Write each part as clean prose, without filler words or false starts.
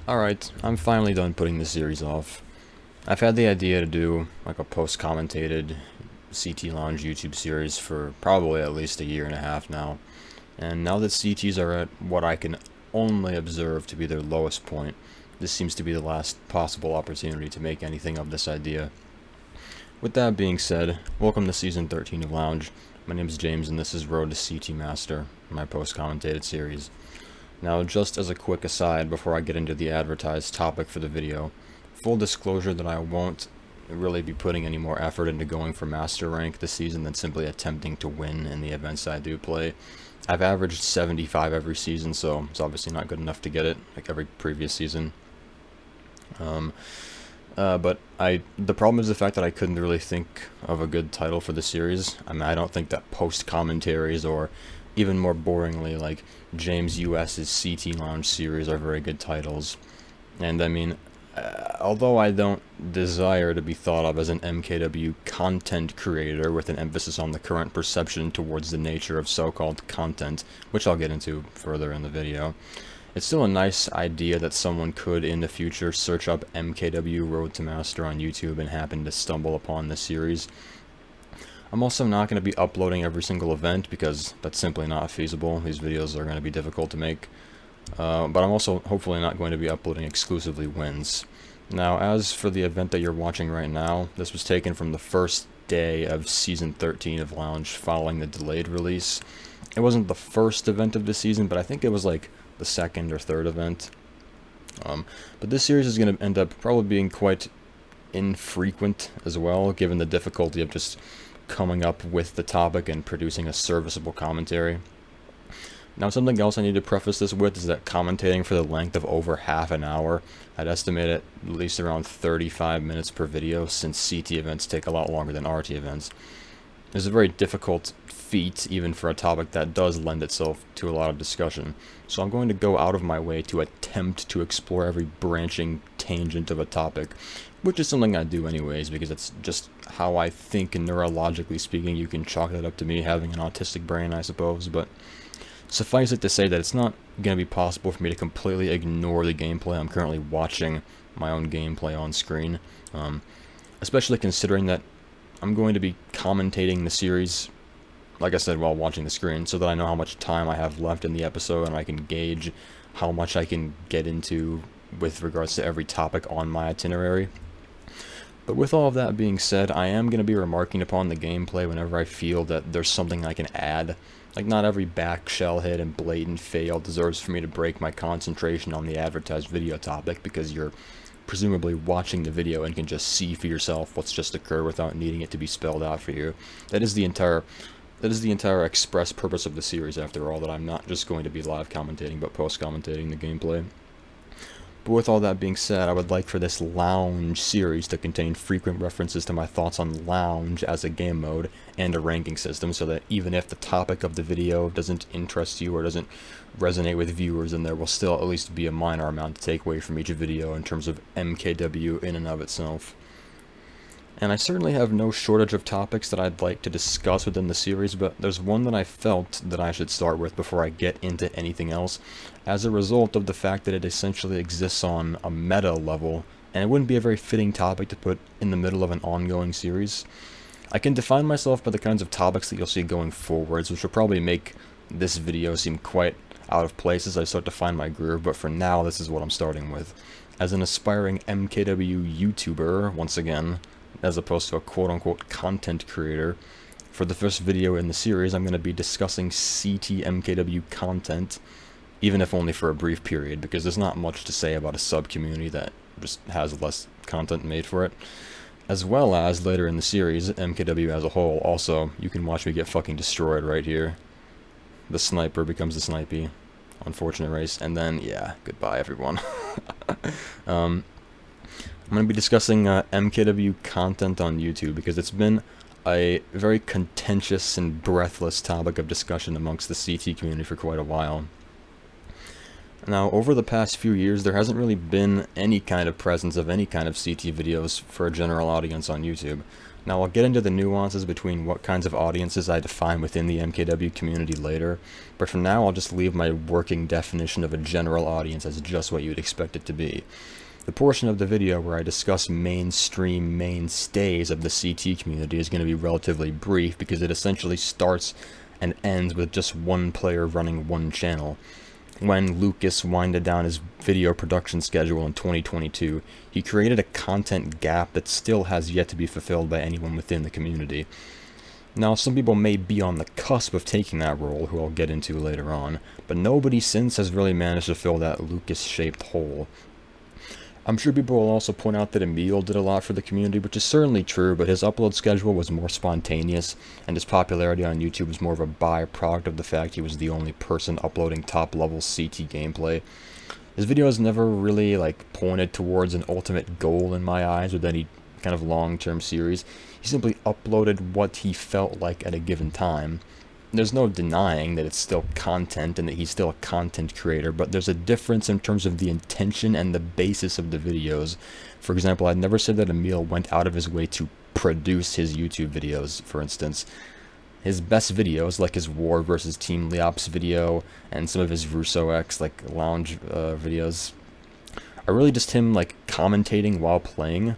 Alright, I'm finally done putting this series off. I've had the idea to do like a post-commentated CT Lounge YouTube series for probably at least a year and a half now. And now that CTs are at what I can only observe to be their lowest point, this seems to be the last possible opportunity to make anything of this idea. With that being said, welcome to Season 13 of Lounge. My name is James and this is Road to CT Master, my post-commentated series. Now, just as a quick aside before I get into the advertised topic for the video, full disclosure that I won't really be putting any more effort into going for Master rank this season than simply attempting to win in the events I do play. I've averaged 75 every season, so it's obviously not good enough to get it, like every previous season. But the problem is the fact that I couldn't really think of a good title for the series. I mean, I don't think that post-commentaries or even more boringly, like James US's CT Lounge series are very good titles. And I mean, although I don't desire to be thought of as an MKW content creator with an emphasis on the current perception towards the nature of so-called content, which I'll get into further in the video, it's still a nice idea that someone could in the future search up MKW Road to Master on YouTube and happen to stumble upon this series. I'm also not going to be uploading every single event because that's simply not feasible. These videos are going to be difficult to make. But I'm also hopefully not going to be uploading exclusively wins. Now, as for the event that you're watching right now, this was taken from the first day of Season 13 of Lounge following the delayed release. It wasn't the first event of the season, but I think it was like the second or third event. But this series is going to end up probably being quite infrequent as well, given the difficulty of just coming up with the topic and producing a serviceable commentary. Now, something else I need to preface this with is that commentating for the length of over half an hour, I'd estimate at least around 35 minutes per video, since CT events take a lot longer than RT events, is a very difficult feat, even for a topic that does lend itself to a lot of discussion. So I'm going to go out of my way to attempt to explore every branching tangent of a topic, which is something I do anyways, because it's just how I think, and neurologically speaking. You can chalk that up to me having an autistic brain, I suppose, but suffice it to say that it's not going to be possible for me to completely ignore the gameplay. I'm currently watching my own gameplay on screen, especially considering that I'm going to be commentating the series, like I said, while watching the screen, so that I know how much time I have left in the episode and I can gauge how much I can get into with regards to every topic on my itinerary. But with all of that being said, I am going to be remarking upon the gameplay whenever I feel that there's something I can add. Like, not every back shell hit and blatant fail deserves for me to break my concentration on the advertised video topic, because you're presumably watching the video and can just see for yourself what's just occurred without needing it to be spelled out for you. That is the entire express purpose of the series, after all, that I'm not just going to be live commentating, but post-commentating the gameplay. But with all that being said, I would like for this Lounge series to contain frequent references to my thoughts on Lounge as a game mode and a ranking system, so that even if the topic of the video doesn't interest you or doesn't resonate with viewers, then there will still at least be a minor amount to take away from each video in terms of MKW in and of itself. And I certainly have no shortage of topics that I'd like to discuss within the series, but there's one that I felt that I should start with before I get into anything else, as a result of the fact that it essentially exists on a meta level, and it wouldn't be a very fitting topic to put in the middle of an ongoing series. I can define myself by the kinds of topics that you'll see going forwards, which will probably make this video seem quite out of place as I start to find my groove, but for now, this is what I'm starting with. As an aspiring MKW YouTuber, once again, as opposed to a quote-unquote content creator, for the first video in the series, I'm going to be discussing CT MKW content, even if only for a brief period, because there's not much to say about a sub-community that just has less content made for it. As well as, later in the series, MKW as a whole. Also, you can watch me get fucking destroyed right here. The sniper becomes the snipey. Unfortunate race. And then, yeah, goodbye everyone. I'm going to be discussing MKW content on YouTube, because it's been a very contentious and breathless topic of discussion amongst the CT community for quite a while. Now, over the past few years, there hasn't really been any kind of presence of any kind of CT videos for a general audience on YouTube. Now, I'll get into the nuances between what kinds of audiences I define within the MKW community later, but for now I'll just leave my working definition of a general audience as just what you'd expect it to be. The portion of the video where I discuss mainstream mainstays of the CT community is going to be relatively brief because it essentially starts and ends with just one player running one channel. When Lucas winded down his video production schedule in 2022, he created a content gap that still has yet to be fulfilled by anyone within the community. Now, some people may be on the cusp of taking that role, who I'll get into later on, but nobody since has really managed to fill that Lucas-shaped hole. I'm sure people will also point out that Emil did a lot for the community, which is certainly true, but his upload schedule was more spontaneous, and his popularity on YouTube was more of a byproduct of the fact he was the only person uploading top-level CT gameplay. His videos never really, pointed towards an ultimate goal in my eyes with any kind of long-term series. He simply uploaded what he felt like at a given time. There's no denying that it's still content and that he's still a content creator, but there's a difference in terms of the intention and the basis of the videos. For example, I'd never said that Emil went out of his way to produce his YouTube videos, for instance. His best videos, like his War vs. Team Leops video and some of his Russo X, lounge videos, are really just him, commentating while playing,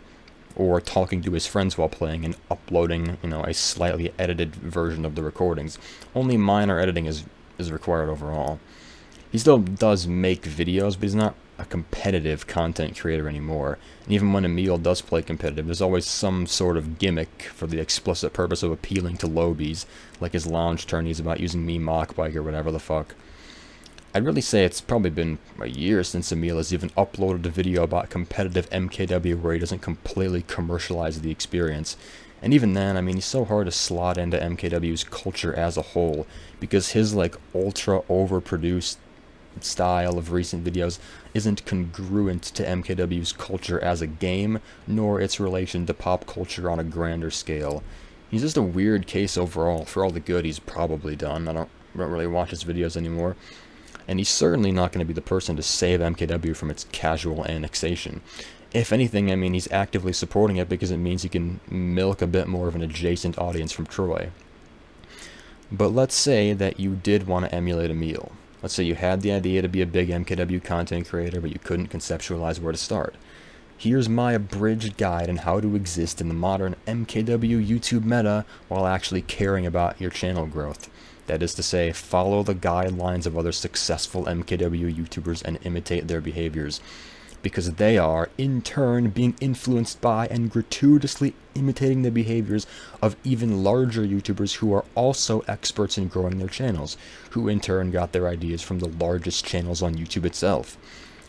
or talking to his friends while playing and uploading, a slightly edited version of the recordings. Only minor editing is required overall. He still does make videos, but he's not a competitive content creator anymore. And even when Emil does play competitive, there's always some sort of gimmick for the explicit purpose of appealing to lobies, like his lounge tourneys about using me mock bike or whatever the fuck. I'd really say it's probably been a year since Emil has even uploaded a video about competitive MKW where he doesn't completely commercialize the experience. And even then, he's so hard to slot into MKW's culture as a whole, because his, ultra overproduced style of recent videos isn't congruent to MKW's culture as a game, nor its relation to pop culture on a grander scale. He's just a weird case overall, for all the good he's probably done. I don't really watch his videos anymore. And he's certainly not going to be the person to save MKW from its casual annexation. If anything, he's actively supporting it because it means he can milk a bit more of an adjacent audience from Troy. But let's say that you did want to emulate Emil. Let's say you had the idea to be a big MKW content creator, but you couldn't conceptualize where to start. Here's my abridged guide on how to exist in the modern MKW YouTube meta while actually caring about your channel growth. That is to say, follow the guidelines of other successful MKW YouTubers and imitate their behaviors, because they are, in turn, being influenced by and gratuitously imitating the behaviors of even larger YouTubers who are also experts in growing their channels, who in turn got their ideas from the largest channels on YouTube itself.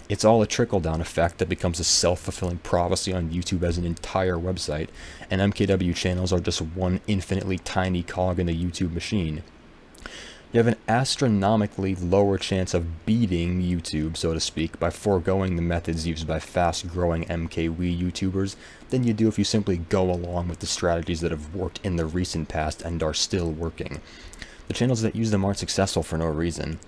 It's all a trickle-down effect that becomes a self-fulfilling prophecy on YouTube as an entire website, and MKW channels are just one infinitely tiny cog in the YouTube machine. You have an astronomically lower chance of beating YouTube, so to speak, by foregoing the methods used by fast-growing MKW YouTubers than you do if you simply go along with the strategies that have worked in the recent past and are still working. The channels that use them aren't successful for no reason.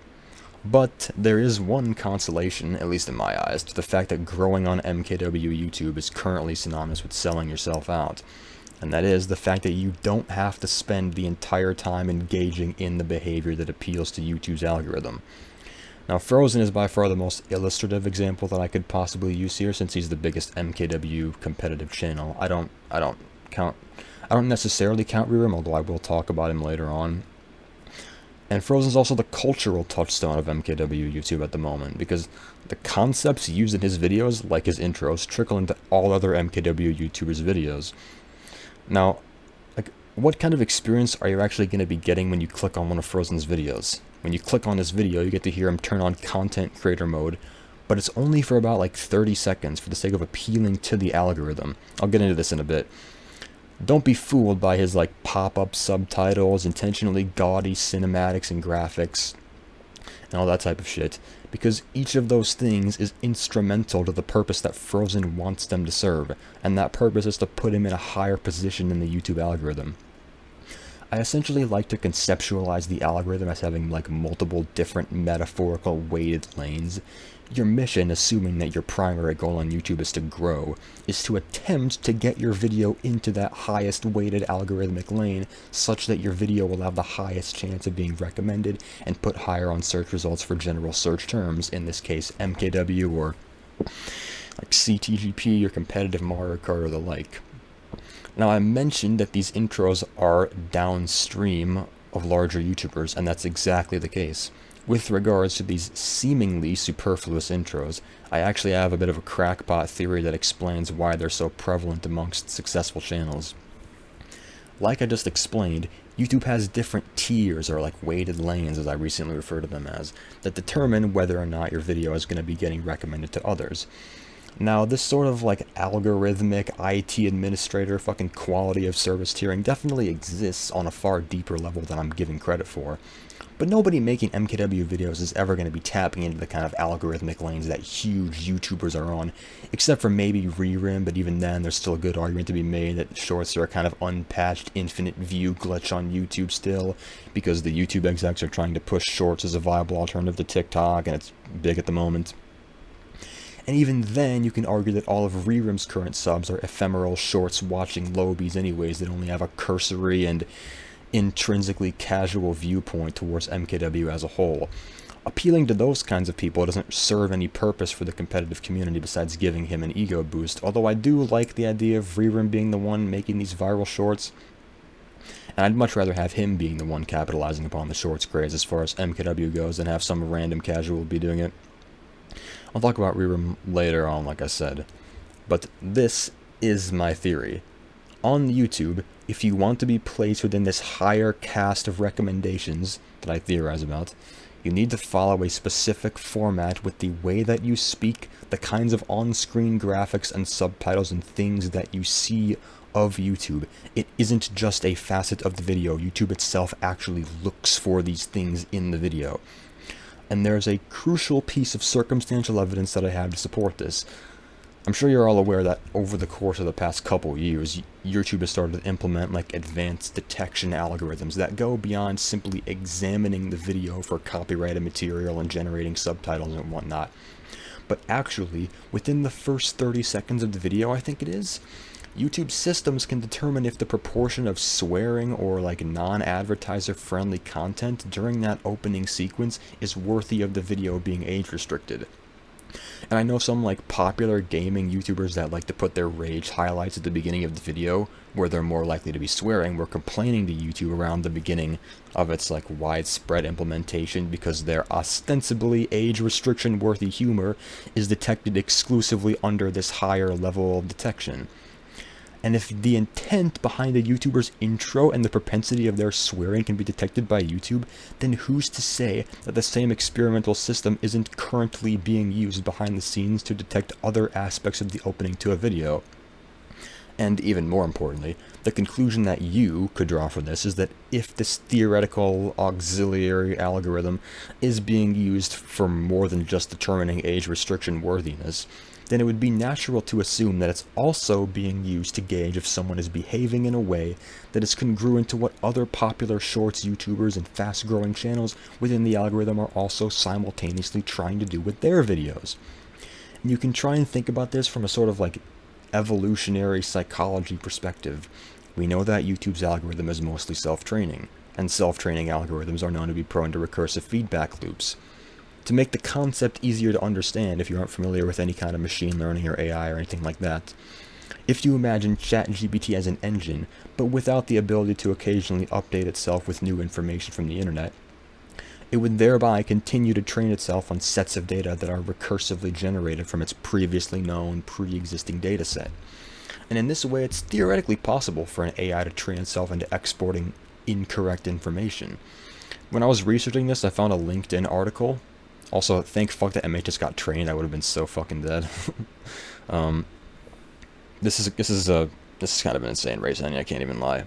But there is one consolation, at least in my eyes, to the fact that growing on MKW YouTube is currently synonymous with selling yourself out. And that is the fact that you don't have to spend the entire time engaging in the behavior that appeals to YouTube's algorithm. Now, Frozen is by far the most illustrative example that I could possibly use here, since he's the biggest MKW competitive channel. I don't necessarily count Rerim, although I will talk about him later on. And Frozen's also the cultural touchstone of MKW YouTube at the moment, because the concepts used in his videos, like his intros, trickle into all other MKW YouTubers' videos. Now, what kind of experience are you actually going to be getting when you click on one of Frozen's videos? When you click on his video, you get to hear him turn on content creator mode, but it's only for about 30 seconds for the sake of appealing to the algorithm. I'll get into this in a bit. Don't be fooled by his pop-up subtitles, intentionally gaudy cinematics and graphics, and all that type of shit, because each of those things is instrumental to the purpose that Frozen wants them to serve, and that purpose is to put him in a higher position in the YouTube algorithm. I essentially like to conceptualize the algorithm as having like multiple different metaphorical weighted lanes. Your mission, assuming that your primary goal on YouTube is to grow, is to attempt to get your video into that highest weighted algorithmic lane such that your video will have the highest chance of being recommended and put higher on search results for general search terms, in this case MKW or like CTGP or competitive Mario Kart or the like. Now, I mentioned that these intros are downstream of larger YouTubers, and that's exactly the case. With regards to these seemingly superfluous intros, I actually have a bit of a crackpot theory that explains why they're so prevalent amongst successful channels. Like I just explained, YouTube has different tiers, or like weighted lanes as I recently referred to them as, that determine whether or not your video is going to be getting recommended to others. Now, this sort of like algorithmic IT administrator fucking quality of service tiering definitely exists on a far deeper level than I'm giving credit for. But nobody making MKW videos is ever going to be tapping into the kind of algorithmic lanes that huge YouTubers are on, except for maybe Rerim, but even then there's still a good argument to be made that shorts are a kind of unpatched infinite view glitch on YouTube still, because the YouTube execs are trying to push shorts as a viable alternative to TikTok, and it's big at the moment. And even then, you can argue that all of Rerim's current subs are ephemeral shorts watching lobies anyways that only have a cursory and intrinsically casual viewpoint towards MKW as a whole. Appealing to those kinds of people doesn't serve any purpose for the competitive community besides giving him an ego boost, although I do like the idea of Rerim being the one making these viral shorts, and I'd much rather have him being the one capitalizing upon the shorts craze as far as MKW goes than have some random casual be doing it. I'll talk about Rerim later on, like I said, but this is my theory. On YouTube, if you want to be placed within this higher caste of recommendations that I theorize about, you need to follow a specific format with the way that you speak, the kinds of on-screen graphics and subtitles and things that you see of YouTube. It isn't just a facet of the video. YouTube itself actually looks for these things in the video. And there's a crucial piece of circumstantial evidence that I have to support this. I'm sure you're all aware that over the course of the past couple years, YouTube has started to implement like advanced detection algorithms that go beyond simply examining the video for copyrighted material and generating subtitles and whatnot. But actually, within the first 30 seconds of the video, I think it is, YouTube systems can determine if the proportion of swearing or like non-advertiser friendly content during that opening sequence is worthy of the video being age restricted. And I know some like popular gaming YouTubers that like to put their rage highlights at the beginning of the video where they're more likely to be swearing were complaining to YouTube around the beginning of its like widespread implementation because their ostensibly age restriction worthy humor is detected exclusively under this higher level of detection. And if the intent behind a YouTuber's intro and the propensity of their swearing can be detected by YouTube, then who's to say that the same experimental system isn't currently being used behind the scenes to detect other aspects of the opening to a video? And even more importantly, the conclusion that you could draw from this is that if this theoretical auxiliary algorithm is being used for more than just determining age restriction worthiness, then it would be natural to assume that it's also being used to gauge if someone is behaving in a way that is congruent to what other popular shorts YouTubers and fast-growing channels within the algorithm are also simultaneously trying to do with their videos. And you can try and think about this from a sort of like evolutionary psychology perspective. We know that YouTube's algorithm is mostly self-training, and self-training algorithms are known to be prone to recursive feedback loops. To make the concept easier to understand if you aren't familiar with any kind of machine learning or AI or anything like that, if you imagine ChatGPT as an engine, but without the ability to occasionally update itself with new information from the internet, it would thereby continue to train itself on sets of data that are recursively generated from its previously known, pre-existing dataset. And in this way, it's theoretically possible for an AI to train itself into exporting incorrect information. When I was researching this, I found a LinkedIn article. Also, thank fuck that MH just got trained. I would have been so fucking dead. This is kind of an insane race ending. I can't even lie.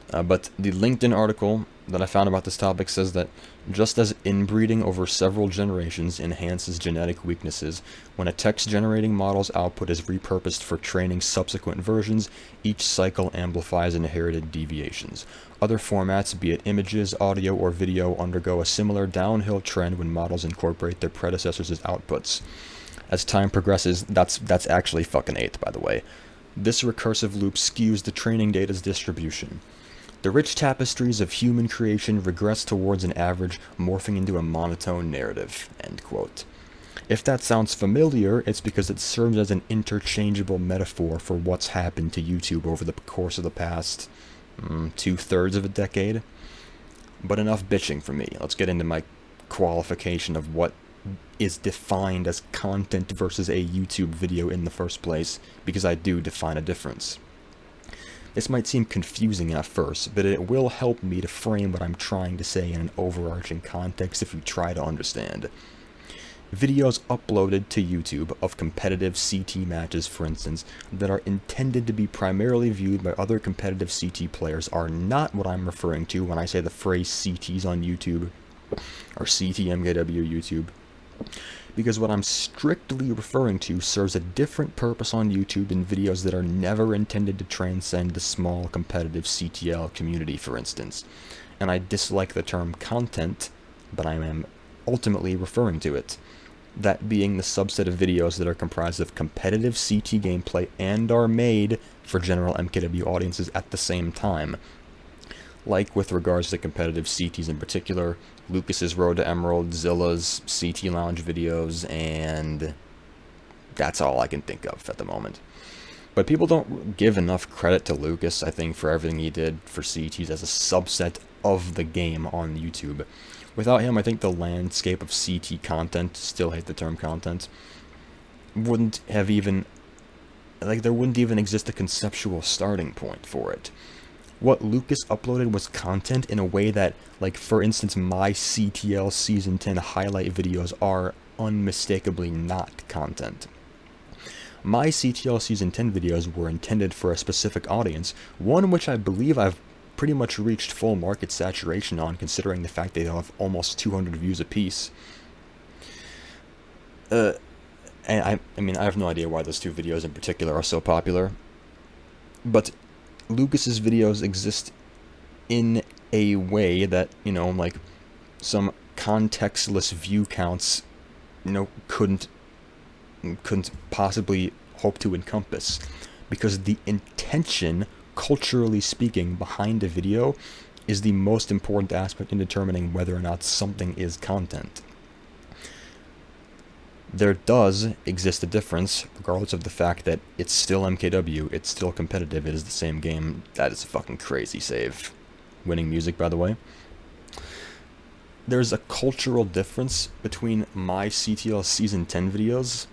But the LinkedIn article that I found about this topic says that just as inbreeding over several generations enhances genetic weaknesses, when a text-generating model's output is repurposed for training subsequent versions, each cycle amplifies inherited deviations. Other formats, be it images, audio, or video, undergo a similar downhill trend when models incorporate their predecessors' outputs. As time progresses, that's actually fucking 8th, by the way. This recursive loop skews the training data's distribution. The rich tapestries of human creation regress towards an average, morphing into a monotone narrative." End quote. If that sounds familiar, it's because it serves as an interchangeable metaphor for what's happened to YouTube over the course of the past 2/3 of a decade. But enough bitching for me. Let's get into my qualification of what is defined as content versus a YouTube video in the first place, because I do define a difference. This might seem confusing at first, but it will help me to frame what I'm trying to say in an overarching context if you try to understand. Videos uploaded to YouTube of competitive CT matches, for instance, that are intended to be primarily viewed by other competitive CT players are not what I'm referring to when I say the phrase CTs on YouTube, or CT MKW YouTube. Because what I'm strictly referring to serves a different purpose on YouTube in videos that are never intended to transcend the small competitive CTL community, for instance. And I dislike the term content, but I am ultimately referring to it. That being the subset of videos that are comprised of competitive CT gameplay and are made for general MKW audiences at the same time. Like with regards to competitive CTs in particular, Lucas's Road to Emerald, Zilla's CT Lounge videos, and that's all I can think of at the moment. But people don't give enough credit to Lucas, I think, for everything he did for CTs as a subset of the game on YouTube. Without him, I think the landscape of CT content, still hate the term content, wouldn't have even, there wouldn't even exist a conceptual starting point for it. What Lucas uploaded was content in a way that, for instance, my CTL Season 10 highlight videos are unmistakably not content. My CTL Season 10 videos were intended for a specific audience, one which I believe I've pretty much reached full market saturation on, considering the fact they have almost 200 views apiece. And I have no idea why those two videos in particular are so popular, but Lucas's videos exist in a way that, some contextless view counts, couldn't possibly hope to encompass, because the intention, culturally speaking, behind a video is the most important aspect in determining whether or not something is content. There does exist a difference, regardless of the fact that it's still MKW, it's still competitive, it is the same game. That is a fucking crazy save. Winning music, by the way. There's a cultural difference between my CTL Season 10 videos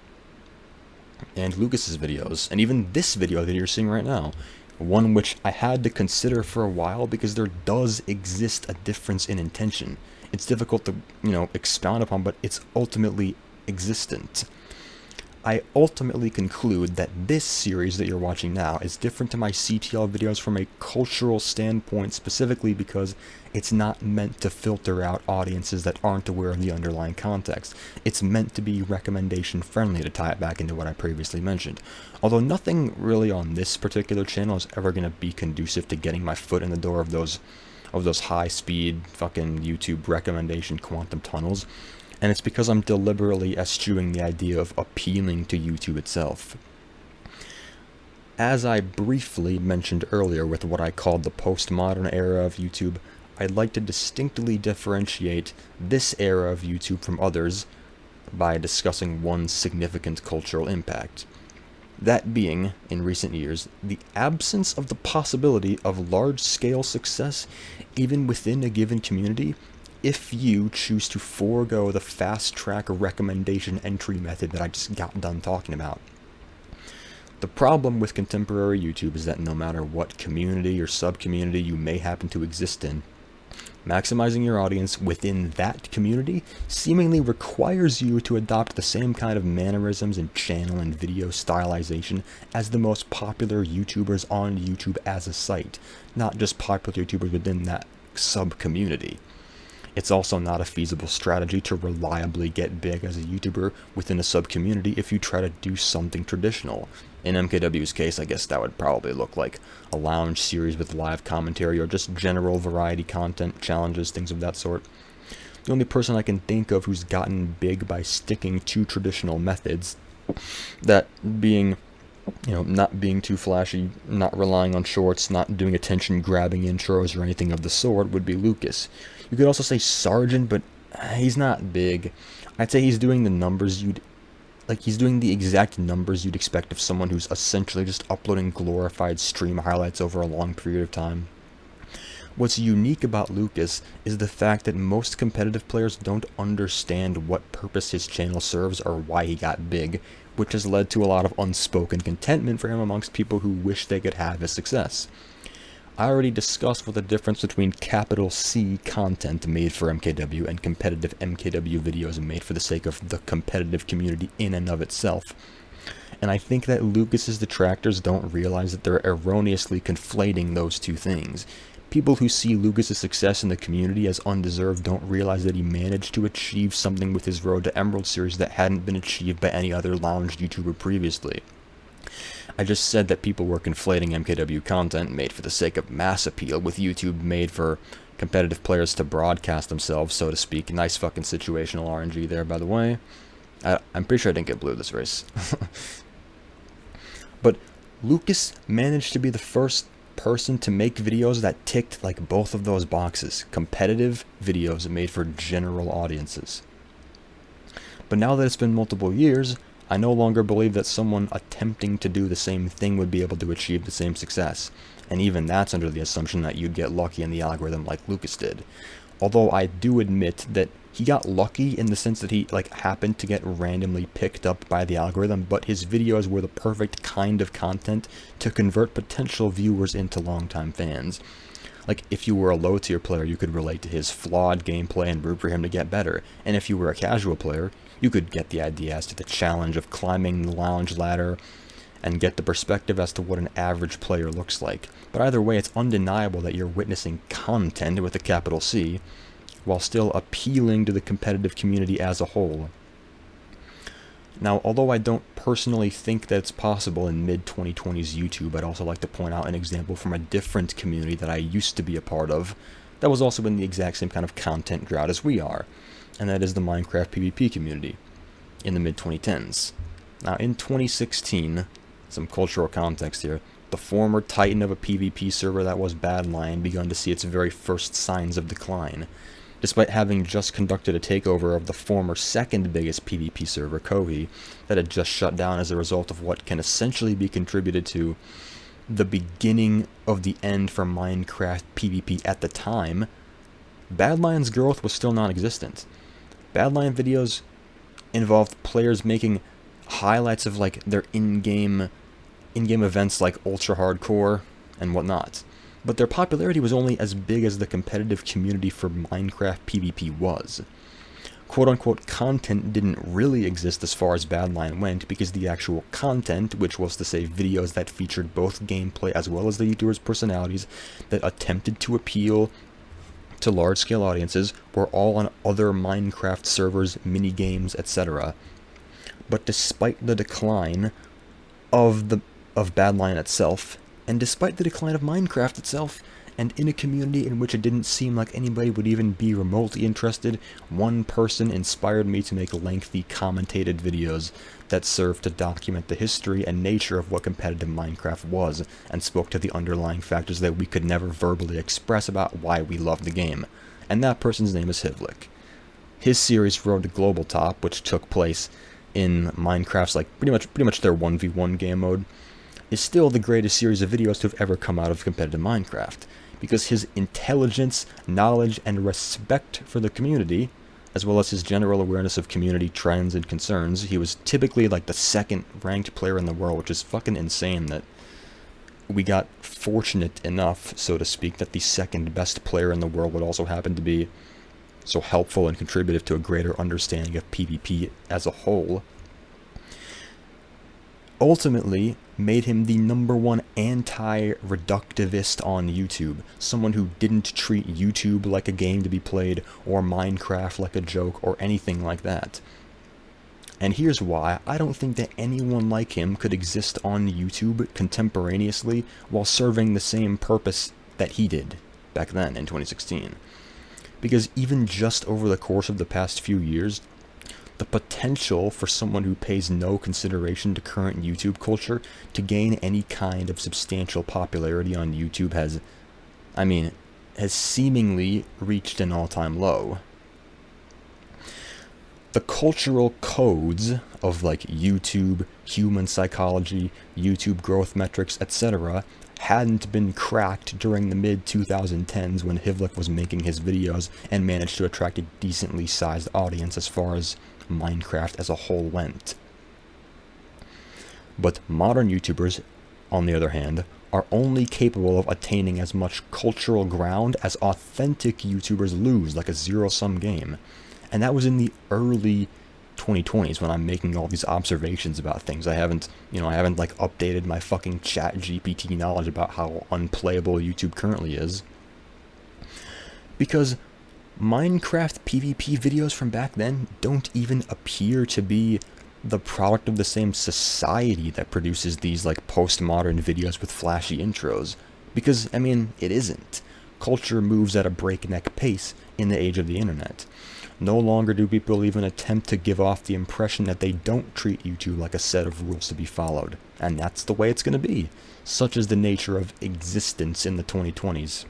and Lucas's videos, and even this video that you're seeing right now. One which I had to consider for a while because there does exist a difference in intention. It's difficult to, expound upon, but it's ultimately existent. I ultimately conclude that this series that you're watching now is different to my CTL videos from a cultural standpoint, specifically because it's not meant to filter out audiences that aren't aware of the underlying context. It's meant to be recommendation friendly, to tie it back into what I previously mentioned. Although nothing really on this particular channel is ever going to be conducive to getting my foot in the door of those high-speed fucking YouTube recommendation quantum tunnels. And it's because I'm deliberately eschewing the idea of appealing to YouTube itself. As I briefly mentioned earlier with what I called the postmodern era of YouTube, I'd like to distinctly differentiate this era of YouTube from others by discussing one significant cultural impact. That being, in recent years, the absence of the possibility of large-scale success, even within a given community, if you choose to forego the fast-track recommendation entry method that I just got done talking about. The problem with contemporary YouTube is that no matter what community or sub-community you may happen to exist in, Maximizing your audience within that community seemingly requires you to adopt the same kind of mannerisms and channel and video stylization as the most popular YouTubers on YouTube as a site, not just popular YouTubers within that sub-community. It's also not a feasible strategy to reliably get big as a YouTuber within a sub-community if you try to do something traditional. In MKW's case, I guess that would probably look like a lounge series with live commentary or just general variety content, challenges, things of that sort. The only person I can think of who's gotten big by sticking to traditional methods, that being, not being too flashy, not relying on shorts, not doing attention-grabbing intros or anything of the sort, would be Lucas. You could also say Sargent, but he's not big. I'd say he's doing he's doing the exact numbers you'd expect of someone who's essentially just uploading glorified stream highlights over a long period of time. What's unique about Lucas is the fact that most competitive players don't understand what purpose his channel serves or why he got big, which has led to a lot of unspoken contentment for him amongst people who wish they could have his success. I already discussed what the difference between capital C content made for MKW and competitive MKW videos made for the sake of the competitive community in and of itself. And I think that Lucas's detractors don't realize that they're erroneously conflating those two things. People who see Lucas's success in the community as undeserved don't realize that he managed to achieve something with his Road to Emerald series that hadn't been achieved by any other lounge YouTuber previously. I just said that people were conflating MKW content made for the sake of mass appeal with YouTube made for competitive players to broadcast themselves, so to speak. Nice fucking situational RNG there, by the way. I'm pretty sure I didn't get blue this race. But Lucas managed to be the first person to make videos that ticked like both of those boxes. Competitive videos made for general audiences. But now that it's been multiple years, I no longer believe that someone attempting to do the same thing would be able to achieve the same success, and even that's under the assumption that you'd get lucky in the algorithm like Lucas did. Although I do admit that he got lucky in the sense that he happened to get randomly picked up by the algorithm, but his videos were the perfect kind of content to convert potential viewers into longtime fans. Like, if you were a low-tier player, you could relate to his flawed gameplay and root for him to get better. And if you were a casual player, you could get the idea as to the challenge of climbing the lounge ladder and get the perspective as to what an average player looks like. But either way, it's undeniable that you're witnessing content with a capital C, while still appealing to the competitive community as a whole. Now, although I don't personally think that it's possible in mid-2020s YouTube, I'd also like to point out an example from a different community that I used to be a part of that was also in the exact same kind of content drought as we are, and that is the Minecraft PvP community in the mid-2010s. Now, in 2016, some cultural context here, the former titan of a PvP server that was Badlion begun to see its very first signs of decline. Despite having just conducted a takeover of the former second biggest PvP server, Kohi, that had just shut down as a result of what can essentially be contributed to the beginning of the end for Minecraft PvP at the time, Badlion's growth was still non-existent. Badlion videos involved players making highlights of their in-game events like Ultra Hardcore and whatnot. But their popularity was only as big as the competitive community for Minecraft PvP was. Quote-unquote content didn't really exist as far as Badlion went, because the actual content, which was to say videos that featured both gameplay as well as the YouTubers' personalities that attempted to appeal to large-scale audiences, were all on other Minecraft servers, mini-games, etc. But despite the decline of Badlion itself, and despite the decline of Minecraft itself, and in a community in which it didn't seem like anybody would even be remotely interested, one person inspired me to make lengthy commentated videos that served to document the history and nature of what competitive Minecraft was, and spoke to the underlying factors that we could never verbally express about why we loved the game. And that person's name is Hivlik. His series Road to Global Top, which took place in Minecraft's pretty much their 1v1 game mode, is still the greatest series of videos to have ever come out of competitive Minecraft, because his intelligence, knowledge, and respect for the community, as well as his general awareness of community trends and concerns, he was typically the second ranked player in the world, which is fucking insane that we got fortunate enough, so to speak, that the second best player in the world would also happen to be so helpful and contributive to a greater understanding of PvP as a whole, ultimately made him the #1 anti-reductivist on YouTube, someone who didn't treat YouTube like a game to be played, or Minecraft like a joke, or anything like that. And here's why: I don't think that anyone like him could exist on YouTube contemporaneously while serving the same purpose that he did back then in 2016. Because even just over the course of the past few years, the potential for someone who pays no consideration to current YouTube culture to gain any kind of substantial popularity on YouTube has seemingly reached an all-time low. The cultural codes of like YouTube, human psychology, YouTube growth metrics, etc. hadn't been cracked during the mid-2010s when Hivlik was making his videos and managed to attract a decently sized audience as far as Minecraft as a whole went. But modern YouTubers, on the other hand, are only capable of attaining as much cultural ground as authentic YouTubers lose, like a zero-sum game. And that was in the early 2020s when I'm making all these observations about things. I haven't like updated my fucking chat GPT knowledge about how unplayable YouTube currently is. Because Minecraft PvP videos from back then don't even appear to be the product of the same society that produces these like postmodern videos with flashy intros. Because, it isn't. Culture moves at a breakneck pace in the age of the internet. No longer do people even attempt to give off the impression that they don't treat YouTube like a set of rules to be followed. And that's the way it's going to be. Such is the nature of existence in the 2020s.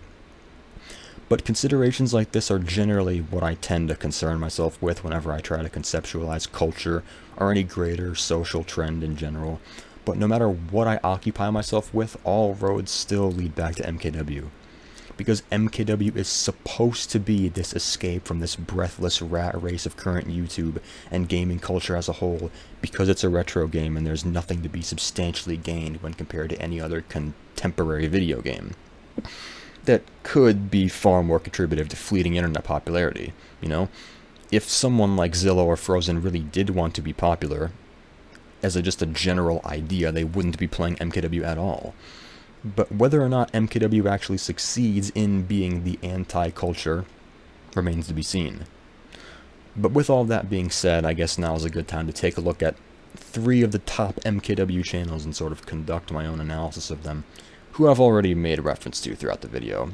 But considerations like this are generally what I tend to concern myself with whenever I try to conceptualize culture or any greater social trend in general. But no matter what I occupy myself with, all roads still lead back to MKW. Because MKW is supposed to be this escape from this breathless rat race of current YouTube and gaming culture as a whole, because it's a retro game and there's nothing to be substantially gained when compared to any other contemporary video game that could be far more contributive to fleeting internet popularity. If someone like Zillow or Frozen really did want to be popular, as just a general idea, they wouldn't be playing MKW at all. But whether or not MKW actually succeeds in being the anti-culture remains to be seen. But with all that being said, I guess now is a good time to take a look at 3 of the top MKW channels and sort of conduct my own analysis of them, who I've already made reference to throughout the video,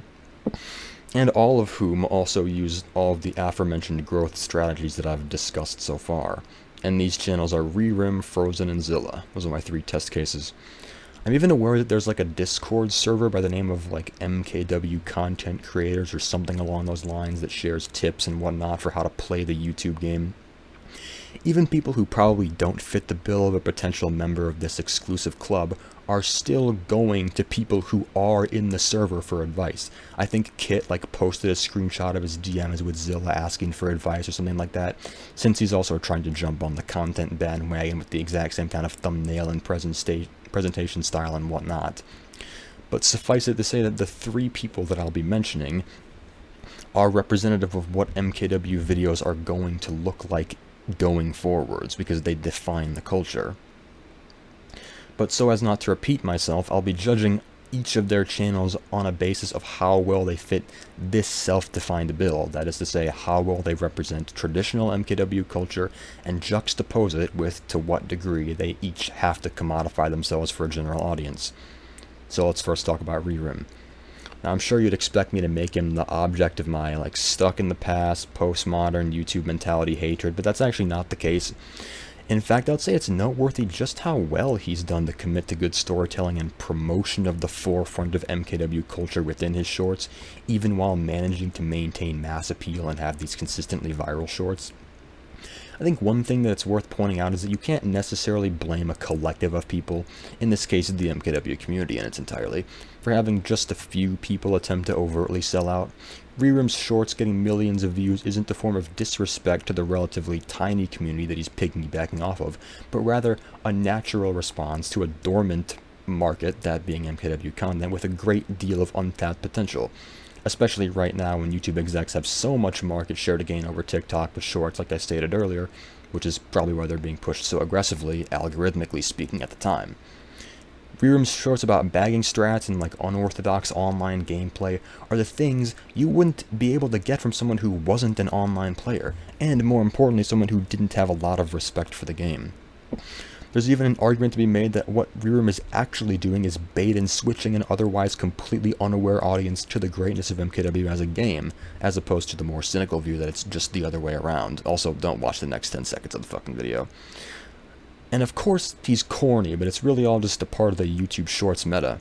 and all of whom also use all of the aforementioned growth strategies that I've discussed so far. And these channels are Rerim, Frozen, and Zilla. Those are my 3 test cases. I'm even aware that there's like a Discord server by the name of like MKW Content Creators or something along those lines that shares tips and whatnot for how to play the YouTube game. Even people who probably don't fit the bill of a potential member of this exclusive club are still going to people who are in the server for advice. I think Kit like posted a screenshot of his DMs with Zilla asking for advice or something like that, since he's also trying to jump on the content bandwagon with the exact same kind of thumbnail and presentation style and whatnot. But suffice it to say that the 3 people that I'll be mentioning are representative of what MKW videos are going to look like going forwards, because they define the culture. But so as not to repeat myself, I'll be judging each of their channels on a basis of how well they fit this self-defined bill, that is to say, how well they represent traditional MKW culture, and juxtapose it with to what degree they each have to commodify themselves for a general audience. So let's first talk about Rerim. Now, I'm sure you'd expect me to make him the object of my like stuck in the past, postmodern YouTube mentality hatred, but that's actually not the case. In fact, I'd say it's noteworthy just how well he's done to commit to good storytelling and promotion of the forefront of MKW culture within his shorts, even while managing to maintain mass appeal and have these consistently viral shorts. I think one thing that's worth pointing out is that you can't necessarily blame a collective of people, in this case the MKW community in its entirety, for having just a few people attempt to overtly sell out. Rerim's shorts getting millions of views isn't a form of disrespect to the relatively tiny community that he's piggybacking off of, but rather a natural response to a dormant market, that being MKW content, with a great deal of untapped potential, especially right now when YouTube execs have so much market share to gain over TikTok with shorts, like I stated earlier, which is probably why they're being pushed so aggressively, algorithmically speaking, at the time. Rearum's shorts about bagging strats and like unorthodox online gameplay are the things you wouldn't be able to get from someone who wasn't an online player, and more importantly, someone who didn't have a lot of respect for the game. There's even an argument to be made that what Rearum is actually doing is bait and switching an otherwise completely unaware audience to the greatness of MKW as a game, as opposed to the more cynical view that it's just the other way around. Also, don't watch the next 10 seconds of the fucking video. And of course, he's corny, but it's really all just a part of the YouTube Shorts meta.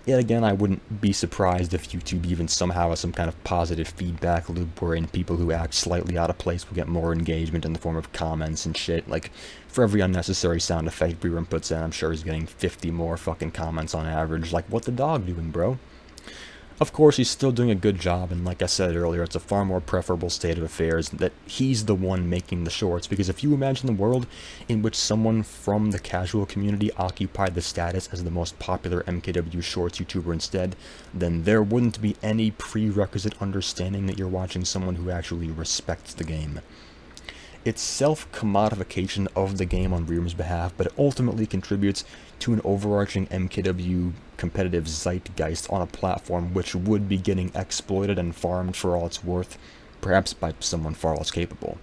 Yet again, I wouldn't be surprised if YouTube even somehow has some kind of positive feedback loop wherein people who act slightly out of place will get more engagement in the form of comments and shit. Like, for every unnecessary sound effect Rearum puts in, I'm sure he's getting 50 more fucking comments on average, like, what the dog doing, bro? Of course, he's still doing a good job, and like I said earlier, it's a far more preferable state of affairs that he's the one making the shorts, because if you imagine the world in which someone from the casual community occupied the status as the most popular MKW Shorts YouTuber instead, then there wouldn't be any prerequisite understanding that you're watching someone who actually respects the game. It's self-commodification of the game on Rearum's behalf, but it ultimately contributes to an overarching MKW competitive zeitgeist on a platform which would be getting exploited and farmed for all it's worth, perhaps by someone far less capable.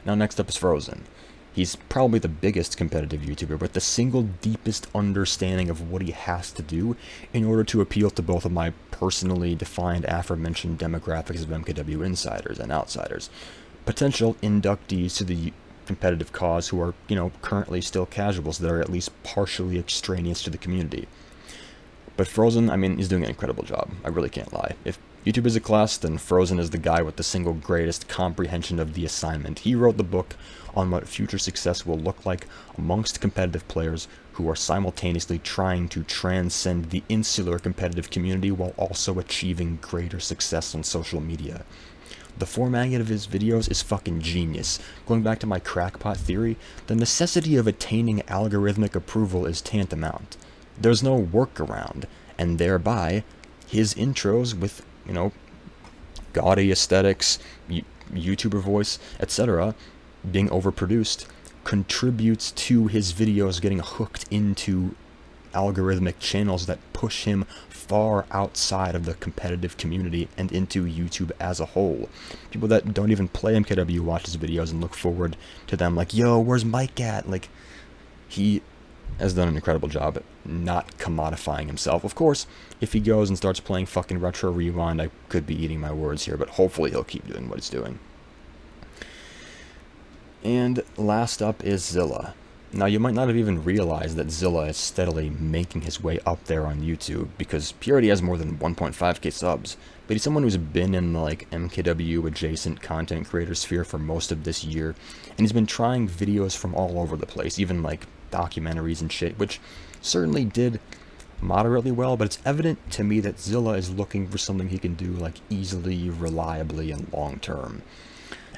Now next up is Frozen. He's probably the biggest competitive YouTuber with the single deepest understanding of what he has to do in order to appeal to both of my personally defined aforementioned demographics of MKW insiders and outsiders. Potential inductees to the competitive cause who are, currently still casuals that are at least partially extraneous to the community. But Frozen, he's doing an incredible job. I really can't lie. If YouTube is a class, then Frozen is the guy with the single greatest comprehension of the assignment. He wrote the book on what future success will look like amongst competitive players who are simultaneously trying to transcend the insular competitive community while also achieving greater success on social media. The formatting of his videos is fucking genius. Going back to my crackpot theory, the necessity of attaining algorithmic approval is tantamount. There's no workaround, and thereby, his intros with, gaudy aesthetics, YouTuber voice, etc., being overproduced, contributes to his videos getting hooked into algorithmic channels that push him far outside of the competitive community and into YouTube as a whole. People that don't even play MKW watch his videos and look forward to them like, yo, where's Mike at? Like, he has done an incredible job at not commodifying himself. Of course, if he goes and starts playing fucking Retro Rewind, I could be eating my words here, but hopefully he'll keep doing what he's doing. And last up is Zilla. Now, you might not have even realized that Zilla is steadily making his way up there on YouTube, because he already has more than 1.5k subs, but he's someone who's been in the, MKW adjacent content creator sphere for most of this year, and he's been trying videos from all over the place, even, documentaries and shit, which certainly did moderately well, but it's evident to me that Zilla is looking for something he can do, easily, reliably, and long-term.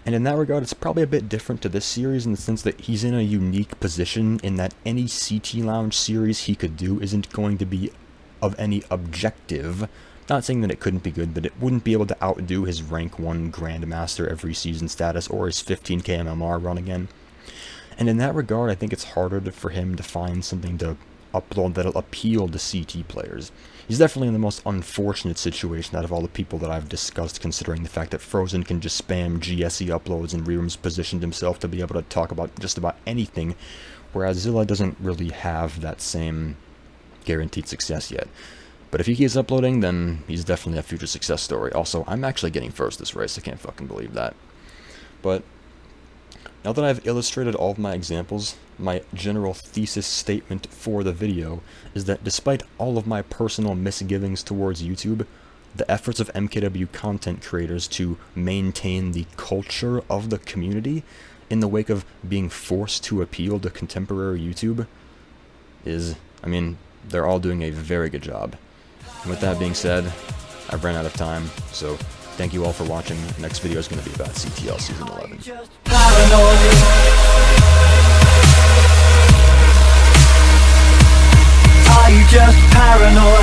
And in that regard, it's probably a bit different to this series in the sense that he's in a unique position in that any CT Lounge series he could do isn't going to be of any objective. Not saying that it couldn't be good, but it wouldn't be able to outdo his rank 1 Grandmaster every season status or his 15k MMR run again. And in that regard, I think it's harder for him to find something to upload that'll appeal to CT players. He's definitely in the most unfortunate situation out of all the people that I've discussed, considering the fact that Frozen can just spam GSE uploads and Rearum's positioned himself to be able to talk about just about anything, whereas Zilla doesn't really have that same guaranteed success yet. But if he keeps uploading, then he's definitely a future success story. Also, I'm actually getting first this race, I can't fucking believe that. But now that I've illustrated all of my examples, my general thesis statement for the video is that despite all of my personal misgivings towards YouTube, the efforts of MKW content creators to maintain the culture of the community in the wake of being forced to appeal to contemporary YouTube is, they're all doing a very good job. And with that being said, I've ran out of time, so thank you all for watching. The next video is going to be about CTL Season 11. just paranoid.